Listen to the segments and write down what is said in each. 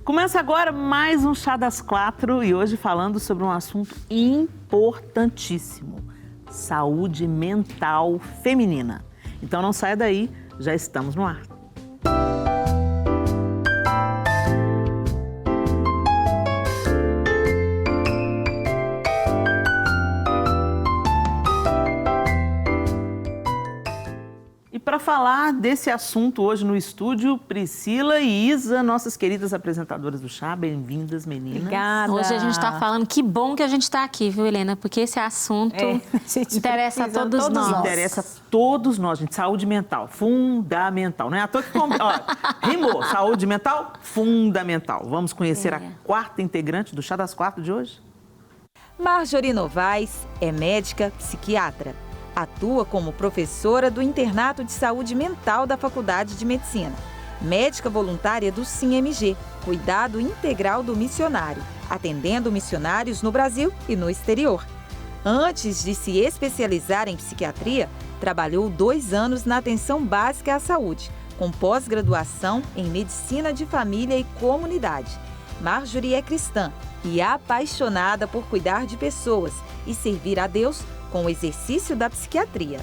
Começa agora mais um Chá das Quatro e hoje falando sobre um assunto importantíssimo: saúde mental feminina. Então não saia daí, já estamos no ar. Para falar desse assunto hoje no estúdio, Priscila e Isa, nossas queridas apresentadoras do chá. Bem-vindas, meninas. Obrigada. Hoje a gente está falando, que bom que a gente está aqui, viu, Helena? Porque esse assunto interessa a todos nós. Interessa a todos nós, gente. Saúde mental, fundamental. Não é à toa que... rimou. Saúde mental, fundamental. Vamos conhecer a quarta integrante do Chá das Quatro de hoje? Marjorie Novaes é médica psiquiatra. Atua como professora do Internato de Saúde Mental da Faculdade de Medicina. Médica voluntária do SINMG, Cuidado Integral do Missionário, atendendo missionários no Brasil e no exterior. Antes de se especializar em psiquiatria, trabalhou 2 anos na atenção básica à saúde, com pós-graduação em Medicina de Família e Comunidade. Marjorie é cristã e apaixonada por cuidar de pessoas e servir a Deus com o exercício da psiquiatria.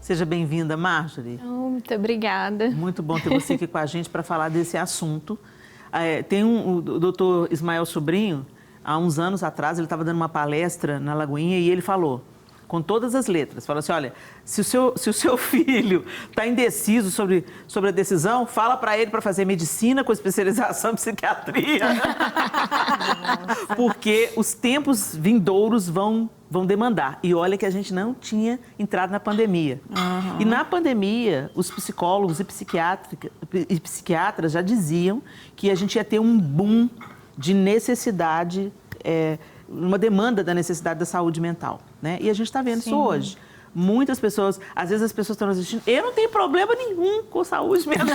Seja bem-vinda, Marjorie. Muito obrigada. Muito bom ter você aqui com a gente para falar desse assunto. Tem o doutor Ismael Sobrinho, há uns anos atrás, ele estava dando uma palestra na Lagoinha e ele falou, com todas as letras, falou assim, olha, se o seu filho está indeciso sobre a decisão, fala para ele para fazer medicina com especialização em psiquiatria. Porque os tempos vindouros vão demandar. E olha que a gente não tinha entrado na pandemia. E na pandemia, os psicólogos e psiquiatras já diziam que a gente ia ter um boom de necessidade, uma demanda da necessidade da saúde mental, né? E a gente está vendo isso hoje. Muitas pessoas, às vezes as pessoas estão assistindo, eu não tenho problema nenhum com saúde mental.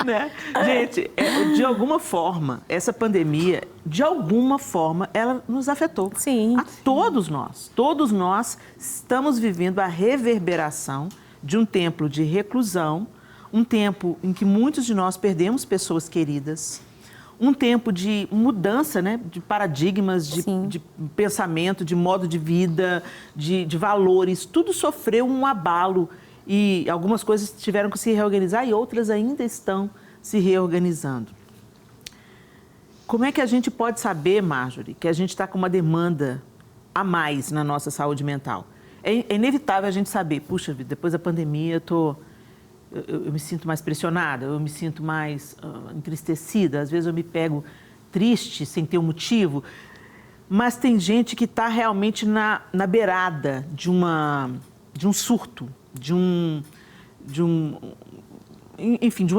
Né? Gente, de alguma forma, essa pandemia, de alguma forma, ela nos afetou. Sim. A todos nós. Todos nós estamos vivendo a reverberação de um tempo de reclusão, um tempo em que muitos de nós perdemos pessoas queridas, um tempo de mudança, né, de paradigmas, de pensamento, de modo de vida, de valores. Tudo sofreu um abalo e algumas coisas tiveram que se reorganizar e outras ainda estão se reorganizando. Como é que a gente pode saber, Marjorie, que a gente está com uma demanda a mais na nossa saúde mental? É inevitável a gente saber, puxa vida, depois da pandemia eu me sinto mais pressionada, eu me sinto mais entristecida, às vezes eu me pego triste sem ter um motivo, mas tem gente que está realmente na beirada de um surto, de um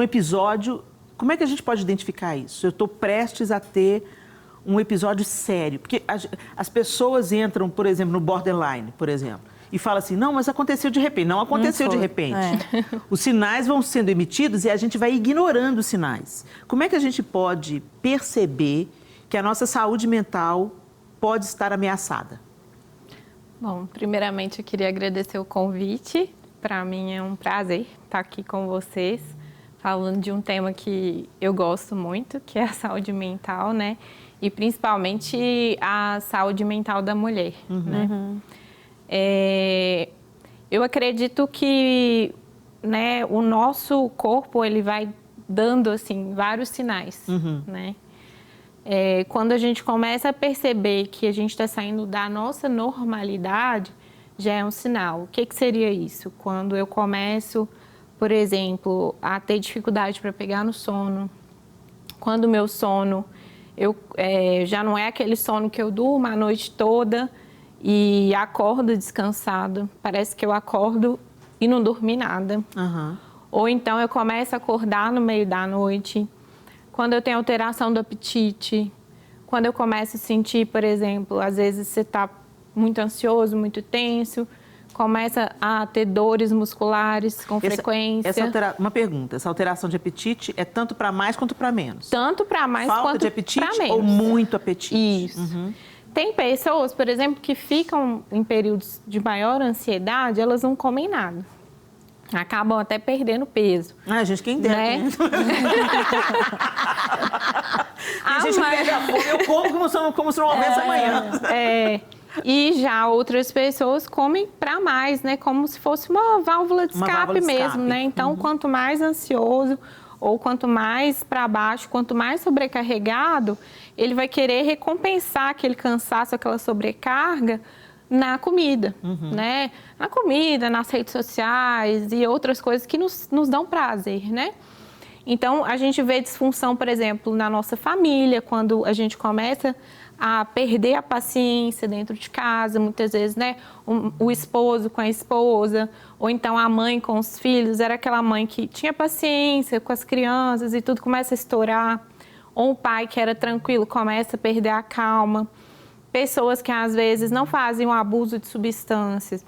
episódio. Como é que a gente pode identificar isso? Eu estou prestes a ter um episódio sério, porque as pessoas entram, por exemplo, no borderline, por exemplo, e fala assim, não, mas aconteceu de repente. Não aconteceu de repente. Os sinais vão sendo emitidos e a gente vai ignorando os sinais. Como é que a gente pode perceber que a nossa saúde mental pode estar ameaçada? Bom, primeiramente eu queria agradecer o convite. Para mim é um prazer estar aqui com vocês, falando de um tema que eu gosto muito, que é a saúde mental, né? E principalmente a saúde mental da mulher, né? Eu acredito que, né, o nosso corpo ele vai dando assim, vários sinais, né? Quando a gente começa a perceber que a gente está saindo da nossa normalidade, já é um sinal. O que seria isso? Quando eu começo, por exemplo, a ter dificuldade para pegar no sono, quando o meu sono já não é aquele sono que eu durmo a noite toda, e acordo descansado, parece que eu acordo e não dormi nada. Ou então eu começo a acordar no meio da noite, quando eu tenho alteração do apetite, quando eu começo a sentir, por exemplo, às vezes você está muito ansioso, muito tenso, começa a ter dores musculares com frequência. Uma pergunta, essa alteração de apetite é tanto para mais quanto para menos? Tanto para mais quanto para menos. Falta de apetite ou muito apetite? Isso. Tem pessoas, por exemplo, que ficam em períodos de maior ansiedade, elas não comem nada. acabam até perdendo peso. A gente quem dera. Né? Tem gente que perde a fome, eu como como se não houvesse amanhã. E já outras pessoas comem para mais, né? Como se fosse uma válvula de escape mesmo, né? Então, quanto mais ansioso ou quanto mais para baixo, quanto mais sobrecarregado, ele vai querer recompensar aquele cansaço, aquela sobrecarga na comida, né? Na comida, nas redes sociais e outras coisas que nos dão prazer, né? Então, a gente vê disfunção, por exemplo, na nossa família, quando a gente começa a perder a paciência dentro de casa, muitas vezes, né? O esposo com a esposa, ou então a mãe com os filhos, era aquela mãe que tinha paciência com as crianças e tudo começa a estourar. Ou um pai que era tranquilo começa a perder a calma. Pessoas que às vezes não fazem o abuso de substâncias,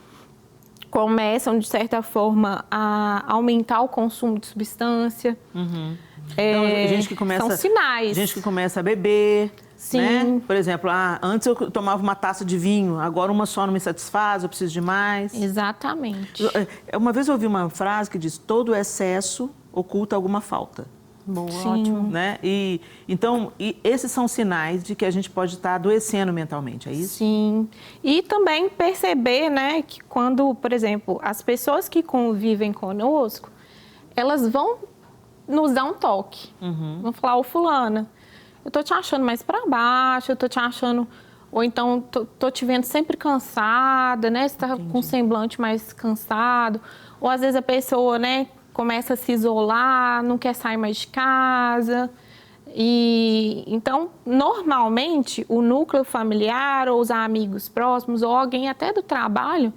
começam, de certa forma, a aumentar o consumo de substância. Então, gente que começa, são sinais. Gente que começa a beber. Sim. Né? Por exemplo, antes eu tomava uma taça de vinho, agora uma só não me satisfaz, eu preciso de mais. Exatamente. Uma vez eu ouvi uma frase que diz: todo excesso oculta alguma falta. Boa, ótimo. Né? Então, esses são sinais de que a gente pode estar adoecendo mentalmente, é isso? Sim. E também perceber, né, que quando, por exemplo, as pessoas que convivem conosco, elas vão nos dar um toque. Vão falar: ô fulana, eu tô te achando mais para baixo, eu tô te achando... Ou então, tô te vendo sempre cansada, né? Você tá com um semblante mais cansado. Ou às vezes a pessoa, né, começa a se isolar, não quer sair mais de casa. E então, normalmente, o núcleo familiar ou os amigos próximos ou alguém até do trabalho,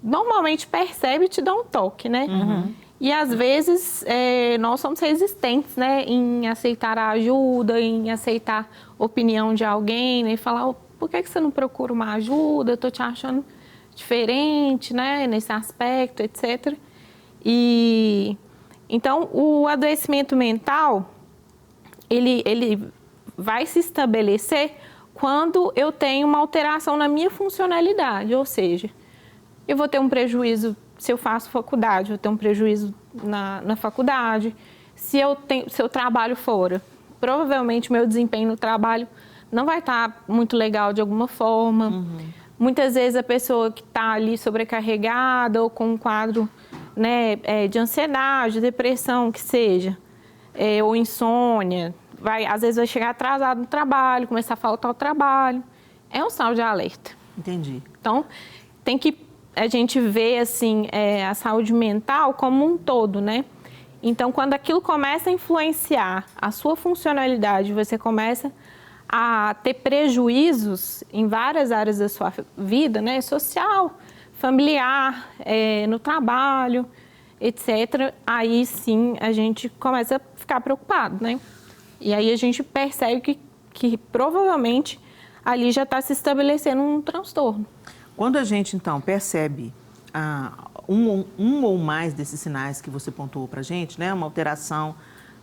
normalmente percebe e te dá um toque, né? E às vezes nós somos resistentes, né, em aceitar a ajuda, em aceitar a opinião de alguém, né, e falar: por que você não procura uma ajuda? Eu tô te achando diferente, né, nesse aspecto, etc. E então o adoecimento mental ele vai se estabelecer quando eu tenho uma alteração na minha funcionalidade, ou seja, eu vou ter um prejuízo. Se eu faço faculdade, eu tenho um prejuízo na faculdade. Se eu trabalho fora, provavelmente meu desempenho no trabalho não vai estar muito legal de alguma forma. Muitas vezes a pessoa que está ali sobrecarregada ou com um quadro, né, de ansiedade, depressão, que seja, ou insônia, às vezes vai chegar atrasado no trabalho, começar a faltar ao trabalho. É um sinal de alerta. Entendi. Então, tem que a gente vê, assim, a saúde mental como um todo, né? Então, quando aquilo começa a influenciar a sua funcionalidade, você começa a ter prejuízos em várias áreas da sua vida, né? Social, familiar, no trabalho, etc. Aí, sim, a gente começa a ficar preocupado, né? E aí a gente percebe que provavelmente ali já está se estabelecendo um transtorno. Quando a gente, então, percebe um ou mais desses sinais que você pontuou para a gente, né? Uma alteração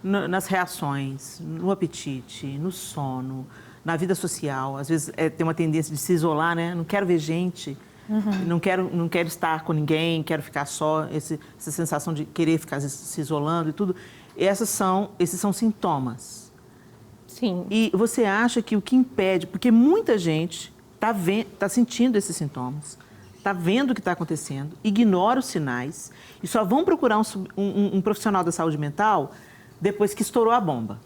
nas reações, no apetite, no sono, na vida social, às vezes tem uma tendência de se isolar, né? Não quero ver gente, não quero estar com ninguém, quero ficar só, essa sensação de querer ficar se isolando e tudo. Esses são sintomas. Sim. E você acha que o que impede, porque muita gente está sentindo esses sintomas, está vendo o que está acontecendo, ignora os sinais e só vão procurar um profissional da saúde mental depois que estourou a bomba.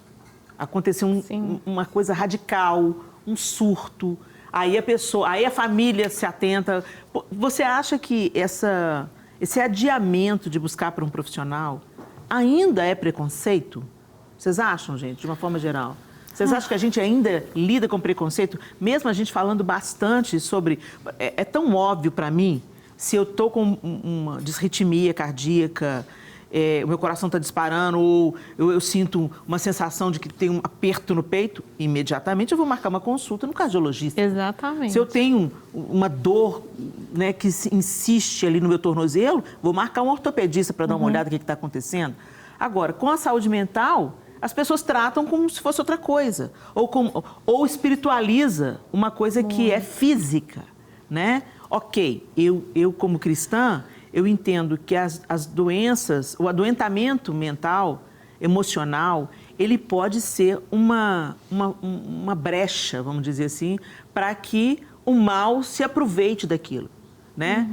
Aconteceu uma coisa radical, um surto, aí a família se atenta. Você acha que esse adiamento de buscar por um profissional ainda é preconceito? Vocês acham, gente, de uma forma geral? Vocês acham que a gente ainda lida com preconceito? Mesmo a gente falando bastante sobre... É tão óbvio para mim, se eu estou com uma disritmia cardíaca, o meu coração está disparando, ou eu sinto uma sensação de que tem um aperto no peito, imediatamente eu vou marcar uma consulta no cardiologista. Exatamente. Se eu tenho uma dor, né, que insiste ali no meu tornozelo, vou marcar um ortopedista para dar uma olhada no que está acontecendo. Agora, com a saúde mental... As pessoas tratam como se fosse outra coisa, ou espiritualiza uma coisa que é física, né? Ok, eu como cristã, eu entendo que as doenças, o adoentamento mental, emocional, ele pode ser uma brecha, vamos dizer assim, para que o mal se aproveite daquilo, né?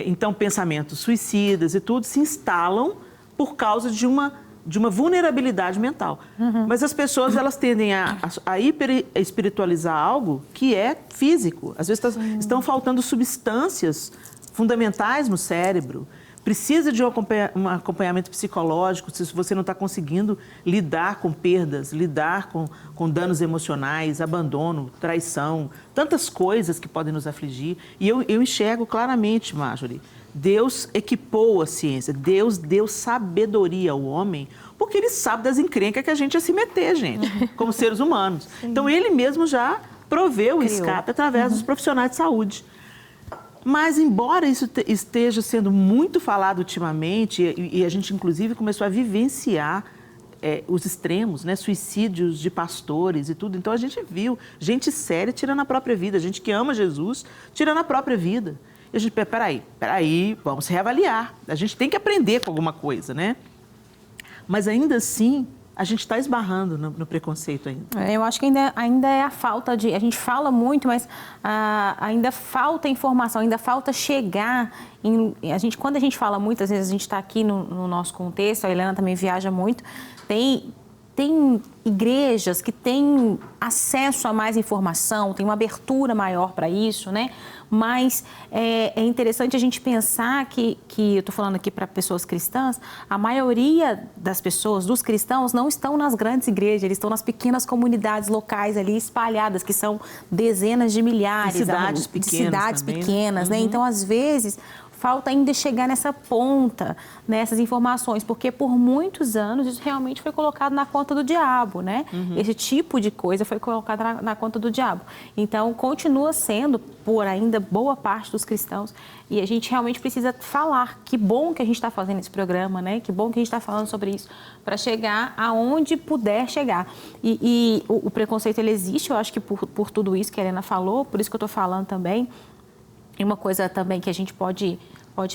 Então, pensamentos suicidas e tudo se instalam por causa de uma vulnerabilidade mental. Mas as pessoas, elas tendem a hiper-espiritualizar algo que é físico. Às vezes estão faltando substâncias fundamentais no cérebro. Precisa de um acompanhamento psicológico se você não está conseguindo lidar com perdas, lidar com danos emocionais, abandono, traição, tantas coisas que podem nos afligir. E eu enxergo claramente, Marjorie, Deus equipou a ciência, Deus deu sabedoria ao homem, porque Ele sabe das encrencas que a gente ia se meter, gente, como seres humanos. Então, Ele mesmo já proveu o escape através dos profissionais de saúde. Mas, embora isso esteja sendo muito falado ultimamente, e a gente, inclusive, começou a vivenciar os extremos, né? Suicídios de pastores e tudo. Então, a gente viu gente séria tirando a própria vida, gente que ama Jesus tirando a própria vida. E a gente, peraí, vamos reavaliar. A gente tem que aprender com alguma coisa, né? Mas, ainda assim, a gente está esbarrando no preconceito ainda. Eu acho que ainda é a falta de... A gente fala muito, mas ainda falta informação, ainda falta chegar... Quando a gente fala muito, às vezes a gente está aqui no nosso contexto, a Helena também viaja muito, tem igrejas que têm acesso a mais informação, tem uma abertura maior para isso, né? Mas é interessante a gente pensar que eu estou falando aqui para pessoas cristãs, a maioria das pessoas, dos cristãos, não estão nas grandes igrejas, eles estão nas pequenas comunidades locais ali espalhadas, que são dezenas de milhares. De cidades pequenas, né? Então, às vezes... Falta ainda chegar nessa ponta, nessas informações, porque por muitos anos isso realmente foi colocado na conta do diabo, né? Esse tipo de coisa foi colocado na conta do diabo. Então, continua sendo, por ainda boa parte dos cristãos, e a gente realmente precisa falar. Que bom que a gente está fazendo esse programa, né? Que bom que a gente está falando sobre isso, para chegar aonde puder chegar. E o preconceito, ele existe, eu acho que por tudo isso que a Helena falou, por isso que eu estou falando também. E uma coisa também que a gente pode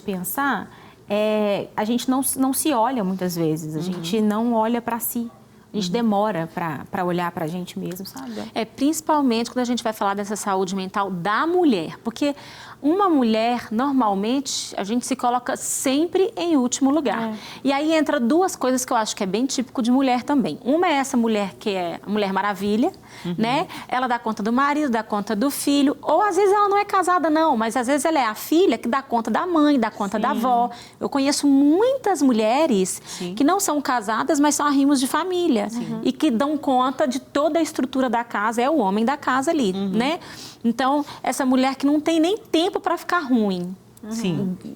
pensar é a gente não se olha muitas vezes, a gente não olha para si. A gente demora para olhar para a gente mesmo, sabe? Principalmente quando a gente vai falar dessa saúde mental da mulher, porque uma mulher, normalmente, a gente se coloca sempre em último lugar. E aí entra duas coisas que eu acho que é bem típico de mulher também. Uma é essa mulher que é a Mulher Maravilha, né? Ela dá conta do marido, dá conta do filho, ou às vezes ela não é casada não, mas às vezes ela é a filha que dá conta da mãe, dá conta da avó. Eu conheço muitas mulheres que não são casadas, mas são arrimos de família. E que dão conta de toda a estrutura da casa, é o homem da casa ali, né? Então, essa mulher que não tem nem tempo para ficar ruim.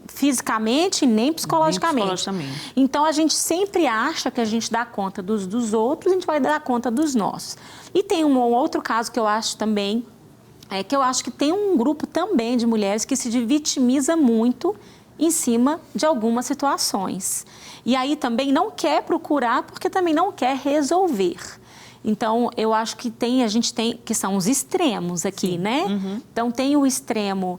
Fisicamente nem psicologicamente. Então, a gente sempre acha que a gente dá conta dos outros, a gente vai dar conta dos nossos. E tem um outro caso que eu acho também, que eu acho que tem um grupo também de mulheres que se vitimiza muito em cima de algumas situações. E aí também não quer procurar porque também não quer resolver. Então, eu acho que a gente tem, que são os extremos aqui, né? Então, tem o extremo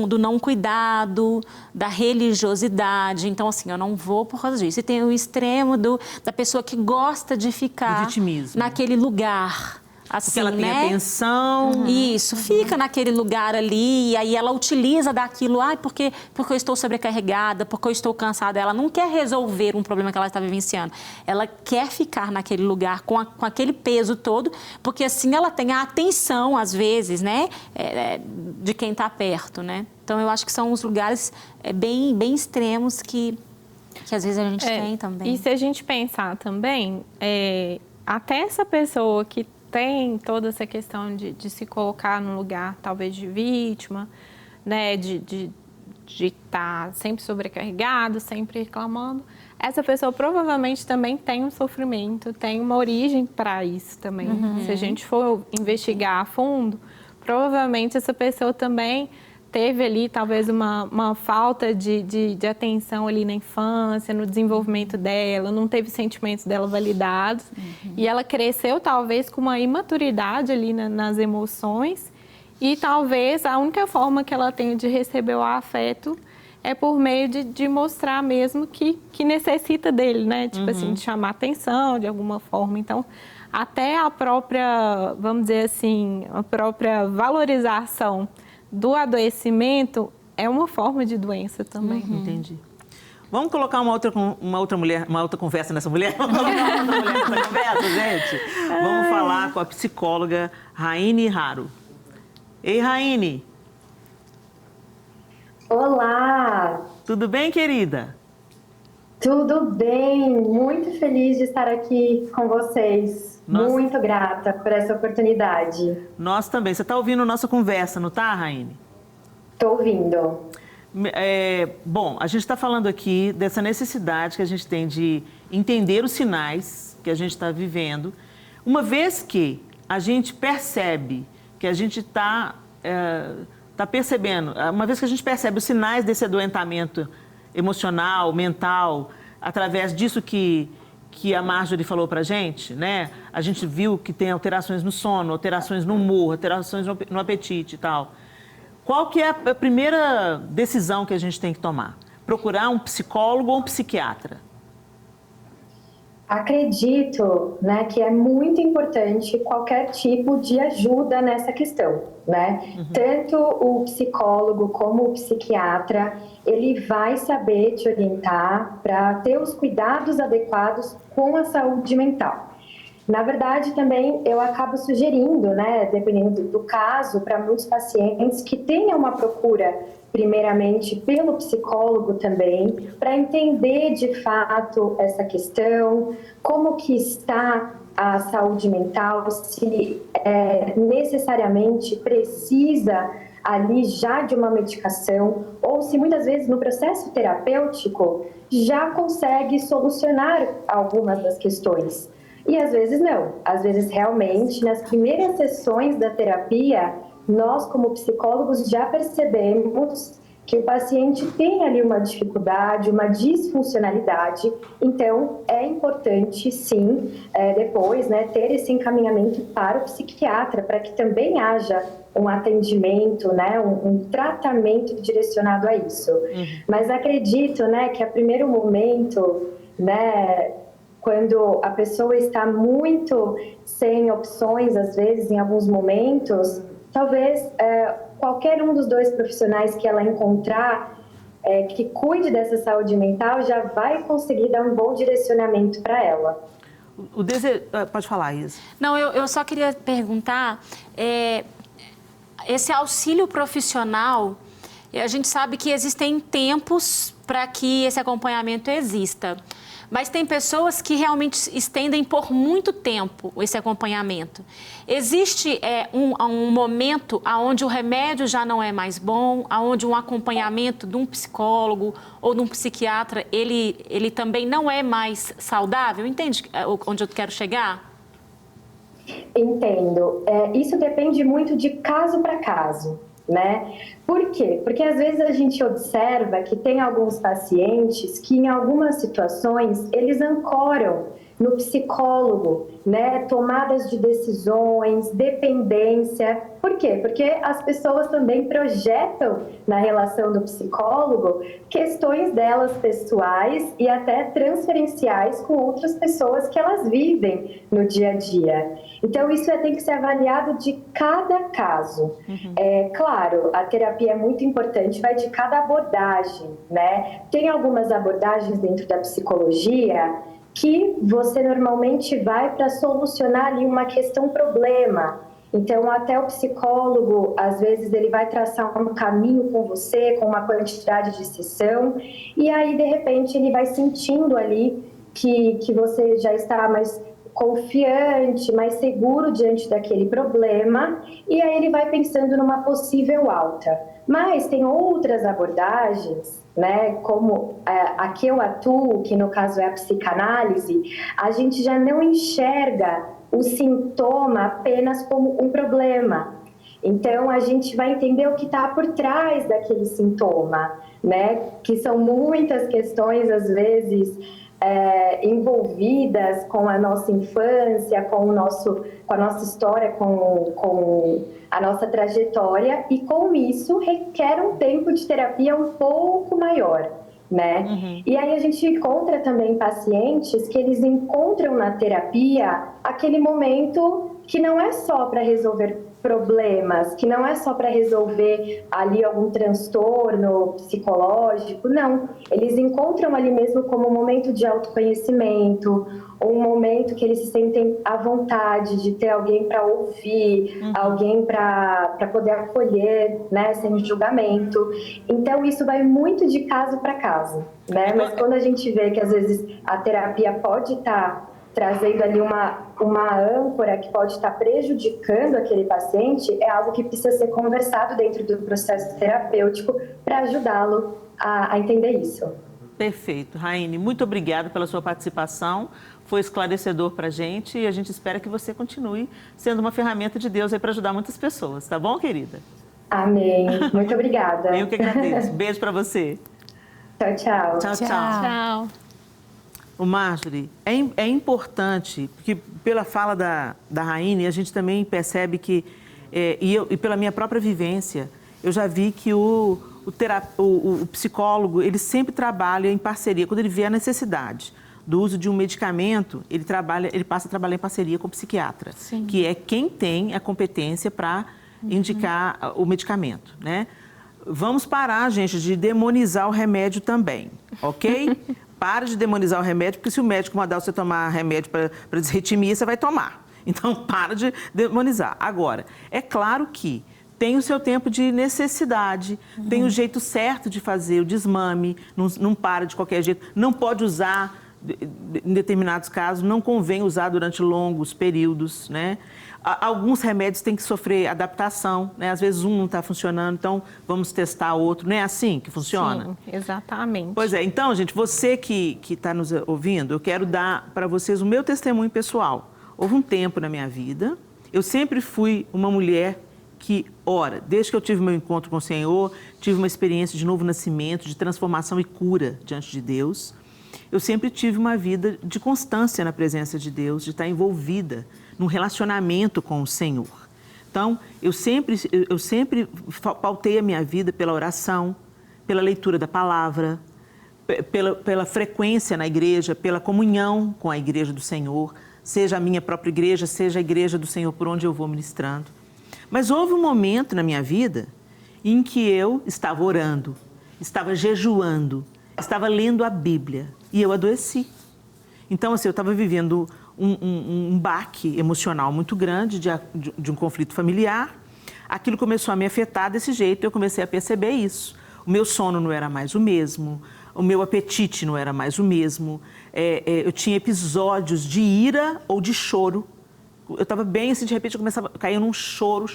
do não cuidado, da religiosidade. Então, assim, eu não vou por causa disso. E tem o extremo da pessoa que gosta de ficar naquele lugar. Assim, porque ela tem atenção. Isso, fica naquele lugar ali e aí ela utiliza daquilo, porque eu estou sobrecarregada, porque eu estou cansada. Ela não quer resolver um problema que ela está vivenciando. Ela quer ficar naquele lugar com aquele peso todo, porque assim ela tem a atenção, às vezes, né, de quem está perto, né? Então, eu acho que são os lugares bem, bem extremos que às vezes a gente tem também. E se a gente pensar também, até essa pessoa que tem toda essa questão de se colocar num lugar, talvez, de vítima, né? De estar sempre sobrecarregado, sempre reclamando. Essa pessoa provavelmente também tem um sofrimento, tem uma origem para isso também. Se a gente for investigar a fundo, provavelmente essa pessoa também teve ali talvez uma falta de atenção ali na infância, no desenvolvimento dela, não teve sentimentos dela validados. E ela cresceu talvez com uma imaturidade ali nas emoções E talvez a única forma que ela tenha de receber o afeto é por meio de mostrar mesmo que necessita dele, né? Tipo assim, de chamar atenção de alguma forma. Então, até a própria, vamos dizer assim, a própria valorização do adoecimento é uma forma de doença também. Entendi. Vamos colocar uma outra conversa nessa mulher? Vamos colocar uma outra mulher nessa conversa, gente? Vamos falar com a psicóloga Raine Haro. Ei, Raine. Olá! Tudo bem, querida? Tudo bem? Muito feliz de estar aqui com vocês. Muito grata por essa oportunidade. Nós também. Você está ouvindo nossa conversa, não está, Raine? Estou ouvindo. Bom, a gente está falando aqui dessa necessidade que a gente tem de entender os sinais que a gente está vivendo. Uma vez que a gente percebe que a gente está percebendo, uma vez que a gente percebe os sinais desse adoentamento emocional, mental, através disso que a Marjorie falou pra gente, né? A gente viu que tem alterações no sono, alterações no humor, alterações no apetite e tal. Qual que é a primeira decisão que a gente tem que tomar? Procurar um psicólogo ou um psiquiatra? Acredito, né, que é muito importante qualquer tipo de ajuda nessa questão, né? Tanto o psicólogo como o psiquiatra, ele vai saber te orientar para ter os cuidados adequados com a saúde mental. Na verdade, também eu acabo sugerindo, né, dependendo do caso, para muitos pacientes que tenham uma procura, primeiramente, pelo psicólogo também, para entender de fato essa questão, como que está a saúde mental, se necessariamente precisa ali já de uma medicação, ou se muitas vezes no processo terapêutico já consegue solucionar algumas das questões. E às vezes não, às vezes realmente nas primeiras sessões da terapia, nós como psicólogos já percebemos que o paciente tem ali uma dificuldade, uma disfuncionalidade, então é importante sim, depois, né, ter esse encaminhamento para o psiquiatra, para que também haja um atendimento, né, um tratamento direcionado a isso. Mas acredito, né, que a primeiro momento, né, quando a pessoa está muito sem opções, às vezes, em alguns momentos, talvez qualquer um dos dois profissionais que ela encontrar que cuide dessa saúde mental já vai conseguir dar um bom direcionamento para ela. Pode falar, Isa. Não, eu só queria perguntar, esse auxílio profissional, a gente sabe que existem tempos para que esse acompanhamento exista. Mas tem pessoas que realmente estendem por muito tempo esse acompanhamento. Existe um momento onde o remédio já não é mais bom, onde um acompanhamento de um psicólogo ou de um psiquiatra, ele também não é mais saudável? Entende onde eu quero chegar? Entendo. Isso depende muito de caso para caso, né? Por quê? Porque às vezes a gente observa que tem alguns pacientes que em algumas situações eles ancoram no psicólogo, né? Tomadas de decisões, dependência. Por quê? Porque as pessoas também projetam na relação do psicólogo questões delas pessoais e até transferenciais com outras pessoas que elas vivem no dia a dia. Então, isso tem que ser avaliado de cada caso. Claro, a terapia é muito importante, vai de cada abordagem, né? Tem algumas abordagens dentro da psicologia que você normalmente vai para solucionar ali uma questão, problema. Então, até o psicólogo, às vezes, ele vai traçar um caminho com você, com uma quantidade de sessão, e aí, de repente, ele vai sentindo ali que você já está mais confiante, mais seguro diante daquele problema, e aí ele vai pensando numa possível alta. Mas tem outras abordagens, né, como a que eu atuo, que no caso é a psicanálise, a gente já não enxerga o sintoma apenas como um problema. Então, a gente vai entender o que está por trás daquele sintoma, né, que são muitas questões, às vezes, envolvidas com a nossa infância, com a nossa história, com a nossa trajetória, e com isso requer um tempo de terapia um pouco maior, né? E aí a gente encontra também pacientes que eles encontram na terapia aquele momento que não é só para resolver problemas, que não é só para resolver ali algum transtorno psicológico, não. Eles encontram ali mesmo como um momento de autoconhecimento, um momento que eles se sentem à vontade de ter alguém para ouvir, alguém para poder acolher, né, sem julgamento. Então, isso vai muito de caso para caso, né? Mas quando a gente vê que, às vezes, a terapia pode estar trazendo ali uma âncora que pode estar prejudicando aquele paciente, é algo que precisa ser conversado dentro do processo terapêutico para ajudá-lo a entender isso. Perfeito. Raine, muito obrigada pela sua participação. Foi esclarecedor para a gente e a gente espera que você continue sendo uma ferramenta de Deus aí para ajudar muitas pessoas. Tá bom, querida? Amém. Muito obrigada. Eu que agradeço. Beijo para você. Tchau, tchau. Tchau, tchau. Tchau. O Marjorie, é importante, porque pela fala da Raine, a gente também percebe que, e pela minha própria vivência, eu já vi que o psicólogo, ele sempre trabalha em parceria. Quando ele vê a necessidade do uso de um medicamento, ele passa a trabalhar em parceria com o psiquiatra, Sim. que é quem tem a competência para indicar o medicamento, né? Vamos parar, gente, de demonizar o remédio também, ok? Para de demonizar o remédio, porque se o médico mandar você tomar remédio para desritmia, você vai tomar. Então, para de demonizar. Agora, é claro que tem o seu tempo de necessidade, tem o jeito certo de fazer o desmame, não para de qualquer jeito, não pode usar, em determinados casos, não convém usar durante longos períodos, né? Alguns remédios têm que sofrer adaptação, né? Às vezes um não está funcionando, então vamos testar outro. Não é assim que funciona? Sim, exatamente. Pois é, então, gente, você que está nos ouvindo, eu quero dar para vocês o meu testemunho pessoal. Houve um tempo na minha vida, eu sempre fui uma mulher que ora, desde que eu tive meu encontro com o Senhor, tive uma experiência de novo nascimento, de transformação e cura diante de Deus. Eu sempre tive uma vida de constância na presença de Deus, de estar envolvida num relacionamento com o Senhor. Então, eu sempre pautei a minha vida pela oração, pela leitura da palavra, pela frequência na igreja, pela comunhão com a igreja do Senhor, seja a minha própria igreja, seja a igreja do Senhor por onde eu vou ministrando. Mas houve um momento na minha vida em que eu estava orando, estava jejuando, estava lendo a Bíblia e eu adoeci. Então, assim, eu estava vivendo um baque emocional muito grande de um conflito familiar. Aquilo começou a me afetar desse jeito, eu comecei a perceber isso. O meu sono não era mais o mesmo, o meu apetite não era mais o mesmo. Eu tinha episódios de ira ou de choro. Eu estava bem, assim, de repente eu começava a cair num choro,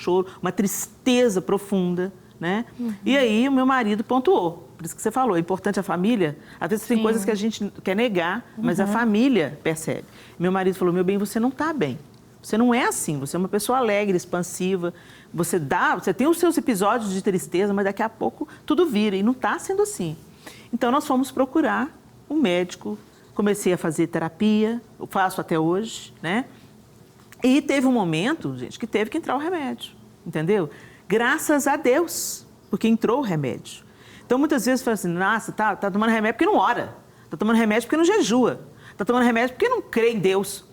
uma tristeza profunda, né? E aí o meu marido pontuou. Por isso que você falou, é importante a família. Às vezes tem coisas que a gente quer negar, mas a família percebe. Meu marido falou, meu bem, você não está bem. Você não é assim, você é uma pessoa alegre, expansiva. Você tem os seus episódios de tristeza, mas daqui a pouco tudo vira. E não está sendo assim. Então nós fomos procurar um médico. Comecei a fazer terapia, eu faço até hoje, né? E teve um momento, gente, que teve que entrar o remédio, entendeu? Graças a Deus, porque entrou o remédio. Então, muitas vezes, fala assim, nossa, tá tomando remédio porque não ora, tá tomando remédio porque não jejua, tá tomando remédio porque não crê em Deus.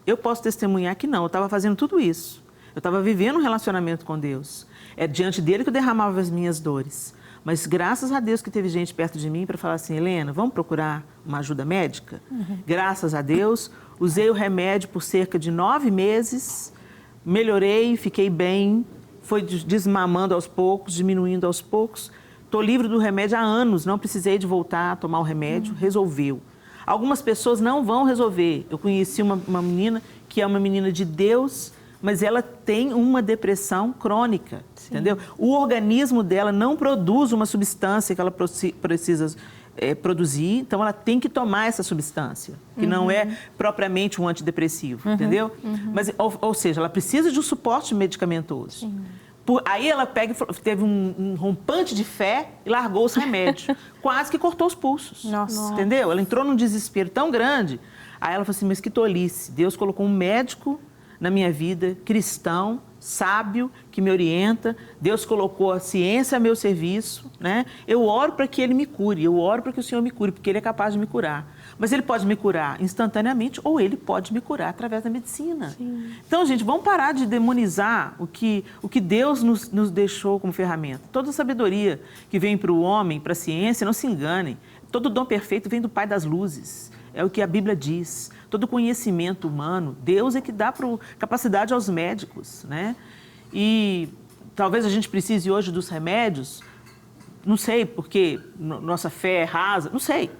Eu posso testemunhar que não, eu estava fazendo tudo isso. Eu estava vivendo um relacionamento com Deus. É diante dele que eu derramava as minhas dores. Mas graças a Deus que teve gente perto de mim para falar assim, Helena, vamos procurar uma ajuda médica? Graças a Deus, usei o remédio por cerca de 9 meses, melhorei, fiquei bem, foi desmamando aos poucos, diminuindo aos poucos. Estou livre do remédio há anos, não precisei de voltar a tomar o remédio, resolveu. Algumas pessoas não vão resolver. Eu conheci uma menina que é uma menina de Deus, mas ela tem uma depressão crônica, entendeu? O organismo dela não produz uma substância que ela precisa produzir, então ela tem que tomar essa substância, que não é propriamente um antidepressivo, entendeu? Mas, ou seja, ela precisa de um suporte medicamentoso. Aí ela teve um rompante de fé e largou os remédios. Quase que cortou os pulsos. Nossa. Entendeu? Ela entrou num desespero tão grande. Aí ela falou assim, mas que tolice. Deus colocou um médico na minha vida, cristão, sábio, que me orienta. Deus colocou a ciência a meu serviço, né? Eu oro para que Ele me cure, eu oro para que o Senhor me cure, porque Ele é capaz de me curar. Mas Ele pode me curar instantaneamente ou Ele pode me curar através da medicina. Sim. Então, gente, vamos parar de demonizar o que Deus nos deixou como ferramenta. Toda sabedoria que vem para o homem, para a ciência, não se enganem. Todo dom perfeito vem do Pai das luzes. É o que a Bíblia diz. Todo conhecimento humano, Deus é que dá capacidade aos médicos, né? E talvez a gente precise hoje dos remédios, não sei, porque nossa fé é rasa, não sei.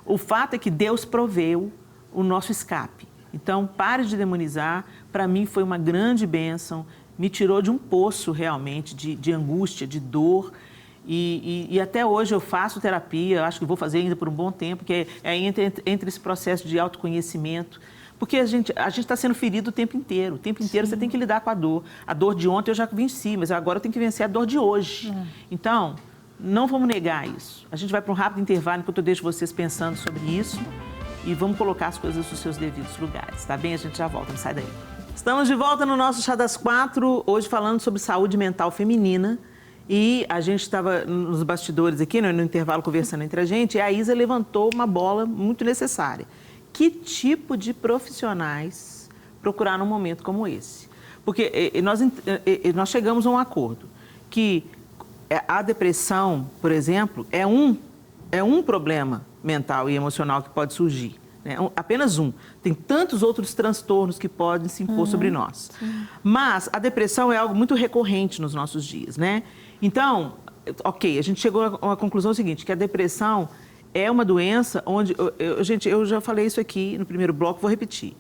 O fato é que Deus proveu o nosso escape. Então, pare de demonizar. Para mim foi uma grande bênção, me tirou de um poço realmente de angústia, de dor. E até hoje eu faço terapia, acho que vou fazer ainda por um bom tempo, que é entre esse processo de autoconhecimento. Porque a gente está sendo ferido o tempo inteiro. O tempo inteiro você tem que lidar com a dor. A dor de ontem eu já venci, mas agora eu tenho que vencer a dor de hoje. Então, não vamos negar isso. A gente vai para um rápido intervalo enquanto eu deixo vocês pensando sobre isso e vamos colocar as coisas nos seus devidos lugares, tá bem? A gente já volta, não sai daí. Estamos de volta no nosso Chá das Quatro, hoje falando sobre saúde mental feminina. E a gente estava nos bastidores aqui, no intervalo, conversando entre a gente, e a Isa levantou uma bola muito necessária. Que tipo de profissionais procurar num momento como esse? Porque nós chegamos a um acordo que a depressão, por exemplo, é um problema mental e emocional que pode surgir. Né? Apenas um. Tem tantos outros transtornos que podem se impor sobre nós. Sim. Mas a depressão é algo muito recorrente nos nossos dias, né? Então, ok, a gente chegou a uma conclusão seguinte, que a depressão é uma doença onde... Gente, eu já falei isso aqui no primeiro bloco, vou repetir.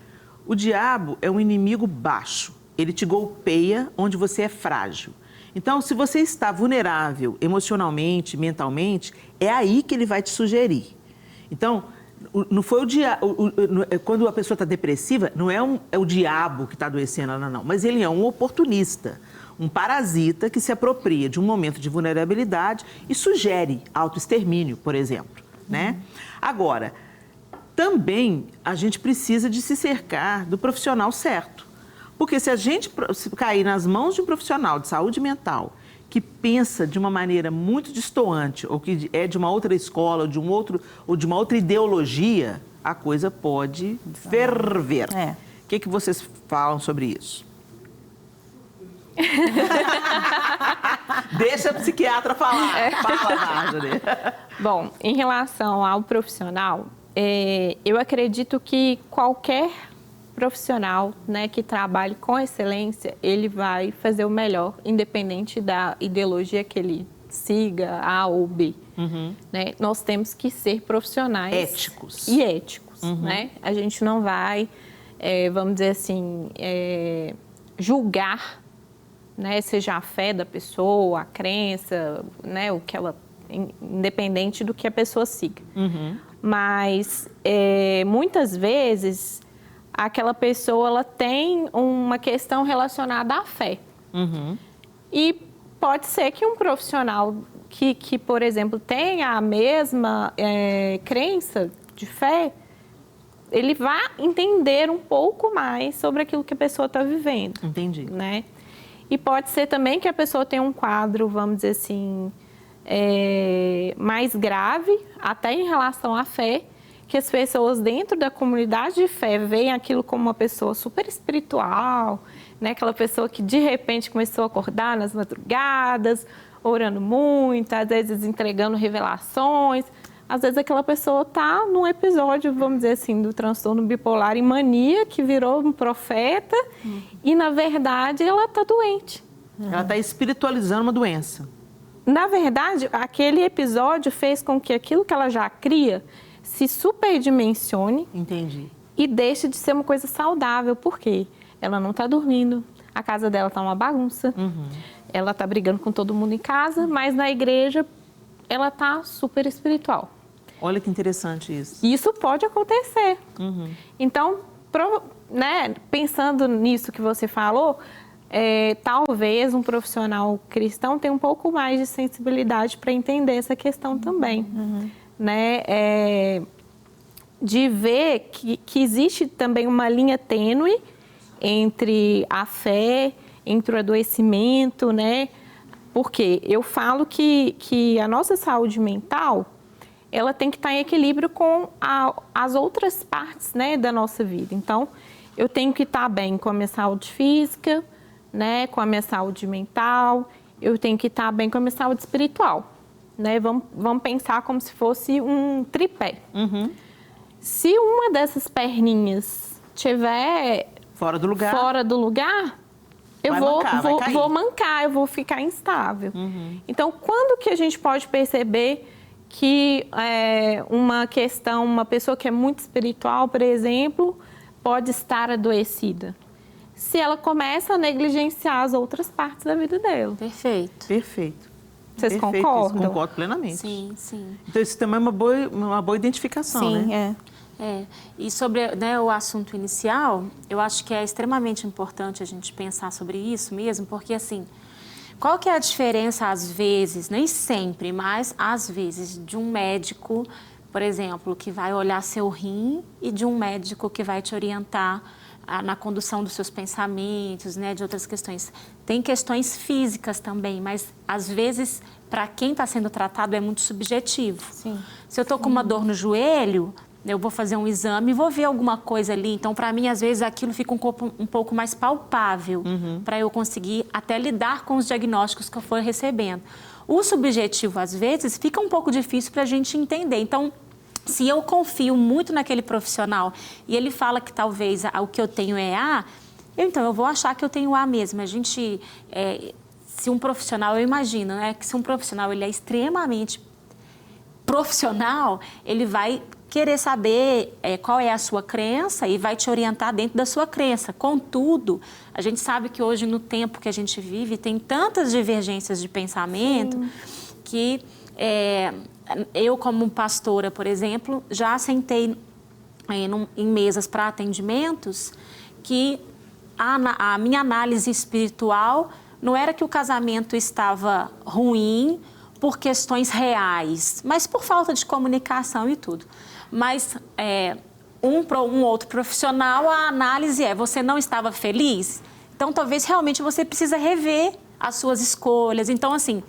O diabo é um inimigo baixo. Ele te golpeia onde você é frágil. Então, se você está vulnerável emocionalmente, mentalmente, é aí que ele vai te sugerir. Então, não foi quando a pessoa está depressiva, não é o diabo que está adoecendo ela, não. Mas ele é um oportunista, um parasita que se apropria de um momento de vulnerabilidade e sugere autoextermínio, por exemplo, né? Agora, também a gente precisa de se cercar do profissional certo. Porque se a gente cair nas mãos de um profissional de saúde mental que pensa de uma maneira muito destoante ou que é de uma outra escola ou de uma outra ideologia, a coisa pode ferver. O que vocês falam sobre isso? Deixa a psiquiatra falar. Fala, Marjorie. Bom, em relação ao profissional, eu acredito que qualquer profissional, né, que trabalhe com excelência, ele vai fazer o melhor, independente da ideologia que ele siga, A ou B. Né? Nós temos que ser profissionais éticos. E éticos. Né? A gente não vai, vamos dizer assim, julgar, né, seja a fé da pessoa, a crença, né, o que ela, independente do que a pessoa siga. Mas muitas vezes aquela pessoa ela tem uma questão relacionada à fé. E pode ser que um profissional que por exemplo, tenha a mesma crença de fé, ele vai entender um pouco mais sobre aquilo que a pessoa está vivendo. Entendi. Né? E pode ser também que a pessoa tenha um quadro, vamos dizer assim, mais grave, até em relação à fé, que as pessoas dentro da comunidade de fé veem aquilo como uma pessoa super espiritual, né? Aquela pessoa que de repente começou a acordar nas madrugadas, orando muito, às vezes entregando revelações. Às vezes aquela pessoa está num episódio, vamos dizer assim, do transtorno bipolar em mania, que virou um profeta e, na verdade, ela está doente. Ela está espiritualizando uma doença. Na verdade, aquele episódio fez com que aquilo que ela já cria se superdimensione. Entendi. E deixe de ser uma coisa saudável. Por quê? Ela não está dormindo, a casa dela está uma bagunça, ela está brigando com todo mundo em casa, mas na igreja ela está super espiritual. Olha que interessante isso. Isso pode acontecer. Então, né, pensando nisso que você falou, talvez um profissional cristão tenha um pouco mais de sensibilidade para entender essa questão também, né? De ver que existe também uma linha tênue entre a fé, entre o adoecimento, né? Porque eu falo que a nossa saúde mental, ela tem que estar em equilíbrio com as outras partes, né, da nossa vida. Então, eu tenho que estar bem com a minha saúde física, né, com a minha saúde mental, eu tenho que estar bem com a minha saúde espiritual, né? Vamos pensar como se fosse um tripé. Se uma dessas perninhas estiver Fora do lugar, eu vou mancar, eu vou ficar instável. Então, quando que a gente pode perceber que uma pessoa que é muito espiritual, por exemplo, pode estar adoecida? Se ela começa a negligenciar as outras partes da vida dela. Perfeito. Vocês Perfeito, concordam? isso, concordo plenamente. Sim, sim. Então, isso também é uma boa identificação, Sim, né? E sobre, né, o assunto inicial, eu acho que é extremamente importante a gente pensar sobre isso mesmo, porque assim, qual que é a diferença às vezes, nem sempre, mas às vezes, de um médico, por exemplo, que vai olhar seu rim e de um médico que vai te orientar na condução dos seus pensamentos, né, de outras questões. Tem questões físicas também, mas às vezes, para quem está sendo tratado, é muito subjetivo. Sim. Se eu estou com uma dor no joelho, eu vou fazer um exame e vou ver alguma coisa ali. Então, para mim, às vezes, aquilo fica um pouco mais palpável para eu conseguir até lidar com os diagnósticos que eu for recebendo. O subjetivo, às vezes, fica um pouco difícil para a gente entender. Então, se eu confio muito naquele profissional e ele fala que talvez o que eu tenho é A, então eu vou achar que eu tenho A mesmo. A gente, se um profissional, eu imagino, né, que se um profissional ele é extremamente profissional, ele vai querer saber qual é a sua crença e vai te orientar dentro da sua crença. Contudo, a gente sabe que hoje, no tempo que a gente vive, tem tantas divergências de pensamento que eu, como pastora, por exemplo, já sentei em mesas para atendimentos que a minha análise espiritual não era que o casamento estava ruim por questões reais, mas por falta de comunicação e tudo. Mas um outro profissional, a análise você não estava feliz? Então, talvez realmente você precisa rever as suas escolhas. Então, assim,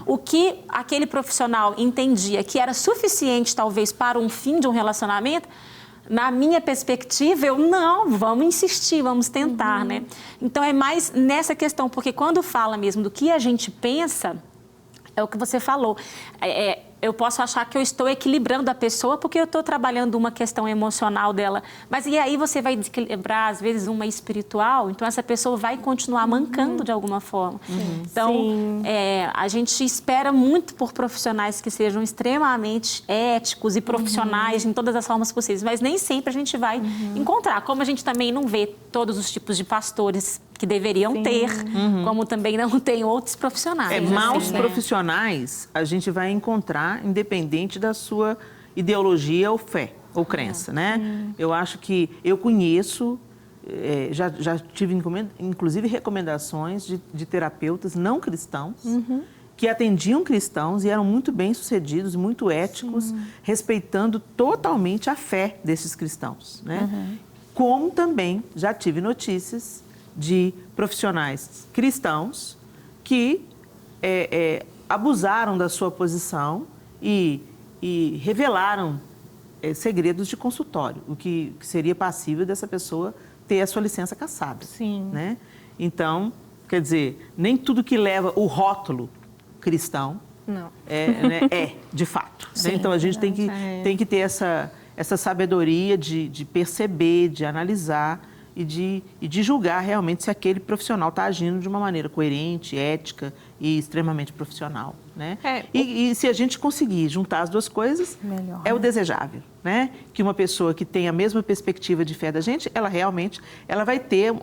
o que aquele profissional entendia que era suficiente, talvez, para um fim de um relacionamento, na minha perspectiva, vamos insistir, vamos tentar, né? Então, é mais nessa questão, porque quando fala mesmo do que a gente pensa, é o que você falou. Eu posso achar que eu estou equilibrando a pessoa porque eu estou trabalhando uma questão emocional dela. Mas e aí você vai desequilibrar, às vezes, uma espiritual, então essa pessoa vai continuar mancando de alguma forma. Então, a gente espera muito por profissionais que sejam extremamente éticos e profissionais em todas as formas possíveis, mas nem sempre a gente vai encontrar. Como a gente também não vê todos os tipos de pastores que deveriam ter, como também não tem outros profissionais. Maus profissionais a gente vai encontrar independente da sua ideologia ou fé ou crença, né? Eu acho que eu conheço, já tive inclusive recomendações de terapeutas não cristãos que atendiam cristãos e eram muito bem-sucedidos, muito éticos, respeitando totalmente a fé desses cristãos, né? Como também já tive notícias de profissionais cristãos que abusaram da sua posição e revelaram segredos de consultório, o que seria passível dessa pessoa ter a sua licença cassada. Né? Então, quer dizer, nem tudo que leva o rótulo cristão de fato. Né? Então, a gente tem que ter essa sabedoria de perceber, de analisar e de julgar realmente se aquele profissional está agindo de uma maneira coerente, ética e extremamente profissional, né? E se a gente conseguir juntar as duas coisas, melhor, o desejável, né? Que uma pessoa que tem a mesma perspectiva de fé da gente, ela realmente vai ter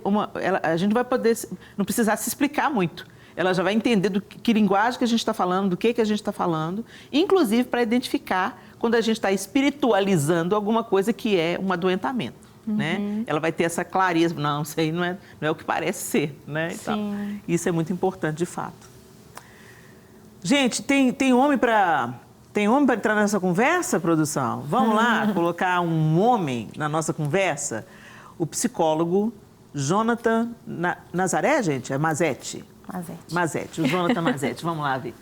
a gente vai poder não precisar se explicar muito. Ela já vai entender do que linguagem que a gente está falando, do que a gente está falando, inclusive para identificar quando a gente está espiritualizando alguma coisa que é um adoentamento. né? Ela vai ter essa clareza, não, isso aí não é o que parece ser, né? Então, isso é muito importante, de fato. Gente, tem homem para entrar nessa conversa, produção? Vamos lá colocar um homem na nossa conversa? O psicólogo Jonathan Nazaré, gente? É Mazetti? Mazetti, o Jonathan Mazetti. Vamos lá ver.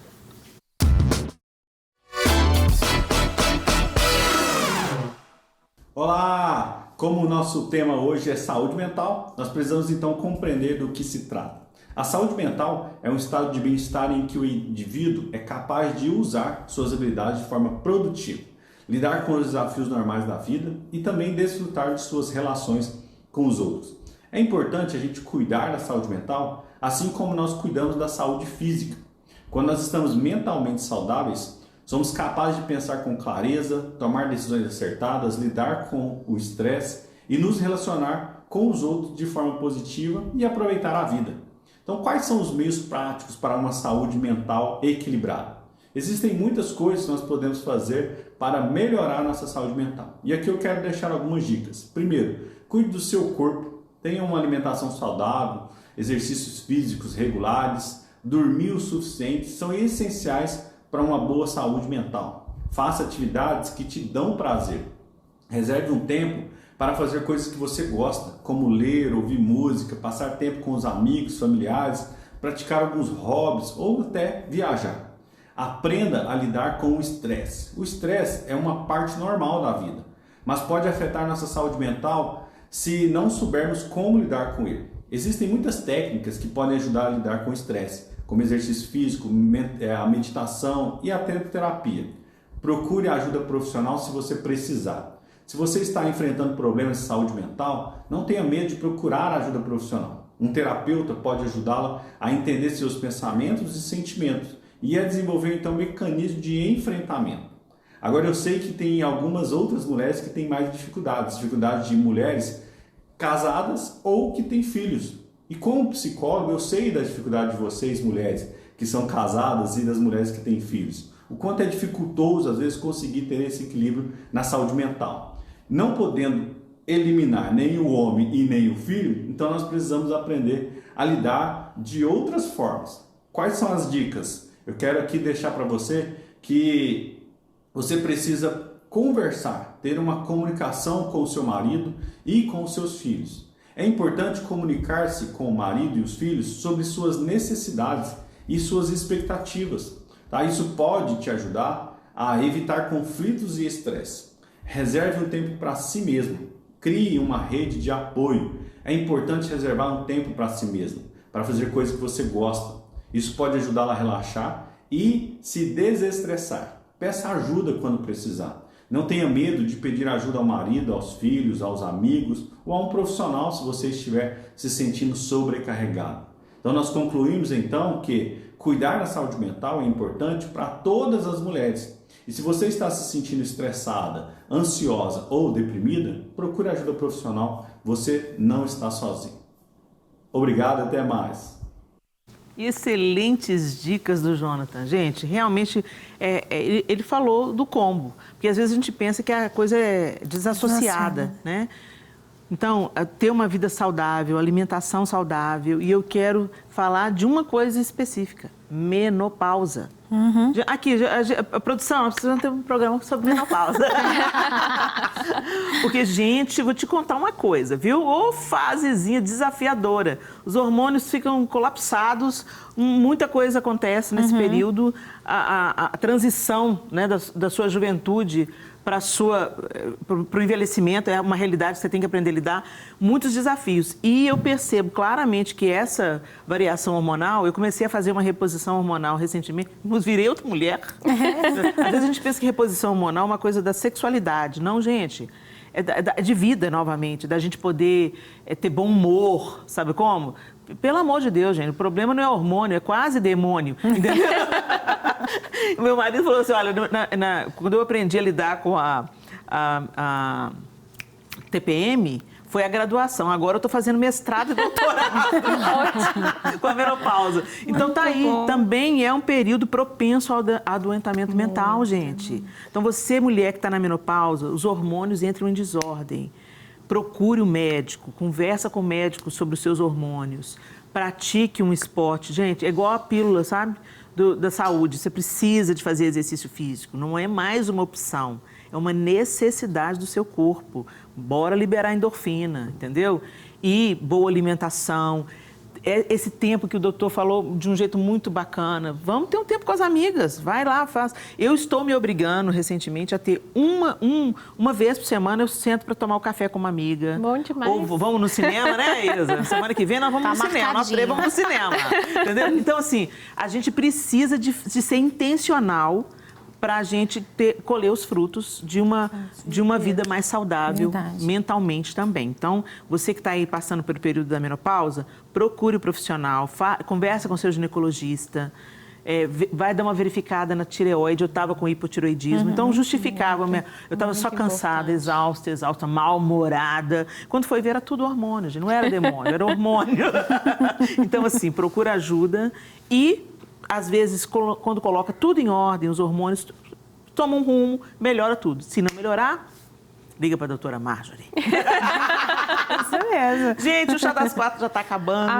Olá! Como o nosso tema hoje é saúde mental, nós precisamos então compreender do que se trata. A saúde mental é um estado de bem-estar em que o indivíduo é capaz de usar suas habilidades de forma produtiva, lidar com os desafios normais da vida e também desfrutar de suas relações com os outros. É importante a gente cuidar da saúde mental, assim como nós cuidamos da saúde física. Quando nós estamos mentalmente saudáveis, somos capazes de pensar com clareza, tomar decisões acertadas, lidar com o estresse e nos relacionar com os outros de forma positiva e aproveitar a vida. Então, quais são os meios práticos para uma saúde mental equilibrada? Existem muitas coisas que nós podemos fazer para melhorar a nossa saúde mental. E aqui eu quero deixar algumas dicas. Primeiro, cuide do seu corpo, tenha uma alimentação saudável, exercícios físicos regulares, dormir o suficiente, são essenciais para uma boa saúde mental. Faça atividades que te dão prazer. Reserve um tempo para fazer coisas que você gosta, como ler, ouvir música, passar tempo com os amigos, familiares, praticar alguns hobbies ou até viajar. Aprenda a lidar com o estresse. O estresse é uma parte normal da vida, mas pode afetar nossa saúde mental se não soubermos como lidar com ele. Existem muitas técnicas que podem ajudar a lidar com o estresse, como exercício físico, a meditação e a terapia. Procure ajuda profissional se você precisar. Se você está enfrentando problemas de saúde mental, não tenha medo de procurar ajuda profissional. Um terapeuta pode ajudá-la a entender seus pensamentos e sentimentos e a desenvolver então um mecanismo de enfrentamento. Agora eu sei que tem algumas outras mulheres que têm mais dificuldades de mulheres casadas ou que têm filhos. E como psicólogo, eu sei da dificuldade de vocês, mulheres que são casadas, e das mulheres que têm filhos. O quanto é dificultoso, às vezes, conseguir ter esse equilíbrio na saúde mental. Não podendo eliminar nem o homem e nem o filho, então nós precisamos aprender a lidar de outras formas. Quais são as dicas? Eu quero aqui deixar para você que você precisa conversar, ter uma comunicação com o seu marido e com os seus filhos. É importante comunicar-se com o marido e os filhos sobre suas necessidades e suas expectativas. Tá? Isso pode te ajudar a evitar conflitos e estresse. Reserve um tempo para si mesmo. Crie uma rede de apoio. É importante reservar um tempo para si mesmo, para fazer coisas que você gosta. Isso pode ajudá-la a relaxar e se desestressar. Peça ajuda quando precisar. Não tenha medo de pedir ajuda ao marido, aos filhos, aos amigos ou a um profissional se você estiver se sentindo sobrecarregado. Então nós concluímos então que cuidar da saúde mental é importante para todas as mulheres. E se você está se sentindo estressada, ansiosa ou deprimida, procure ajuda profissional. Você não está sozinho. Obrigado, até mais. Excelentes dicas do Jonathan. Gente, realmente, ele falou do combo. Porque às vezes a gente pensa que a coisa é desassociada, né? Então, ter uma vida saudável, alimentação saudável. E eu quero falar de uma coisa específica: menopausa. Aqui, a produção, nós precisamos ter um programa sobre menopausa. Porque, gente, vou te contar uma coisa, viu? Ô fasezinha desafiadora. Os hormônios ficam colapsados, muita coisa acontece nesse período. A transição, né, da sua juventude para o envelhecimento é uma realidade que você tem que aprender a lidar. Muitos desafios. E eu percebo claramente que essa variação hormonal, eu comecei a fazer uma reposição hormonal recentemente, virei outra mulher. Às vezes a gente pensa que reposição hormonal é uma coisa da sexualidade. Não, gente. É de vida, novamente, da gente poder ter bom humor, sabe como? Pelo amor de Deus, gente, o problema não é hormônio, é quase demônio, entendeu? Meu marido falou assim, olha, quando eu aprendi a lidar com a TPM, foi a graduação. Agora eu estou fazendo mestrado e doutorado com a menopausa. Então tá aí, também é um período propenso ao adoentamento mental, gente. Então você, mulher que está na menopausa, os hormônios entram em desordem. procure o médico, conversa com o médico sobre os seus hormônios, pratique um esporte. Gente, é igual a pílula, sabe? Da saúde. Você precisa de fazer exercício físico. Não é mais uma opção. É uma necessidade do seu corpo. Bora liberar endorfina, entendeu? E boa alimentação. Esse tempo que o doutor falou de um jeito muito bacana. Vamos ter um tempo com as amigas. Vai lá, faz. Eu estou me obrigando recentemente a ter uma vez por semana eu sento para tomar o café com uma amiga. Bom demais. Ou vamos no cinema, né, Isa? Semana que vem nós vamos no cinema. Nós três vamos no cinema. Entendeu? Então, assim, a gente precisa de ser intencional para a gente colher os frutos de uma vida mais saudável. Verdade. Mentalmente também. Então, você que está aí passando pelo período da menopausa, procure o profissional, conversa com o seu ginecologista, vai dar uma verificada na tireoide. Eu estava com hipotireoidismo, então justificava. Eu estava só cansada, exausta, mal-humorada. Quando foi ver, era tudo hormônio, gente. Não era demônio, era hormônio. Então, assim, procura ajuda e... Às vezes, quando coloca tudo em ordem, os hormônios tomam um rumo, melhora tudo. Se não melhorar, liga para a doutora Marjorie. Isso mesmo. Gente, o Chá das 4 já está acabando.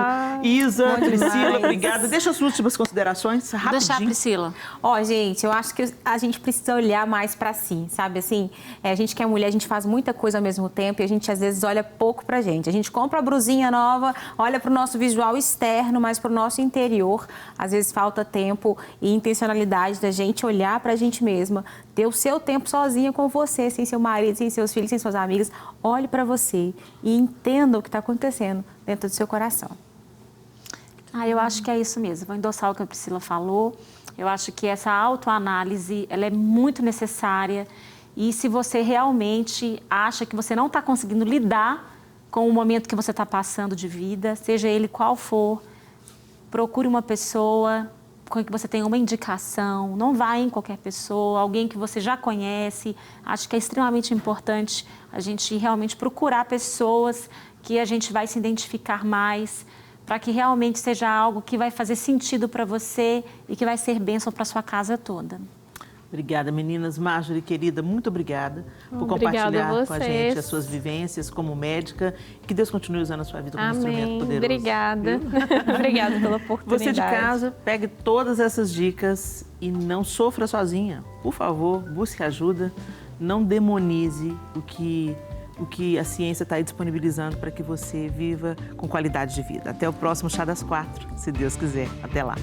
Isa, Priscila, obrigada. Deixa as últimas considerações, rapidinho. Deixar, Priscila. Gente, eu acho que a gente precisa olhar mais para si, sabe? Assim, a gente que é mulher, a gente faz muita coisa ao mesmo tempo e a gente, às vezes, olha pouco pra gente. A gente compra a brusinha nova, olha pro nosso visual externo, mas pro nosso interior, às vezes, falta tempo e intencionalidade da gente olhar pra gente mesma, ter o seu tempo sozinha com você, sem seu marido, sem seus filhos, sem suas amigas. Olhe para você e entenda o que está acontecendo dentro do seu coração. Eu acho que é isso mesmo. Vou endossar o que a Priscila falou. Eu acho que essa autoanálise, ela é muito necessária. E se você realmente acha que você não está conseguindo lidar com o momento que você está passando de vida, seja ele qual for, procure uma pessoa com que você tenha uma indicação, não vá em qualquer pessoa, alguém que você já conhece. Acho que é extremamente importante a gente realmente procurar pessoas que a gente vai se identificar mais, para que realmente seja algo que vai fazer sentido para você e que vai ser bênção para sua casa toda. Obrigada, meninas. Marjorie, querida, muito obrigada por compartilhar com a gente as suas vivências como médica. Que Deus continue usando a sua vida como instrumento poderoso. Obrigada. Obrigada pela oportunidade. Você de casa, pegue todas essas dicas e não sofra sozinha. Por favor, busque ajuda. Não demonize o que a ciência está aí disponibilizando para que você viva com qualidade de vida. Até o próximo Chá das 4, se Deus quiser. Até lá.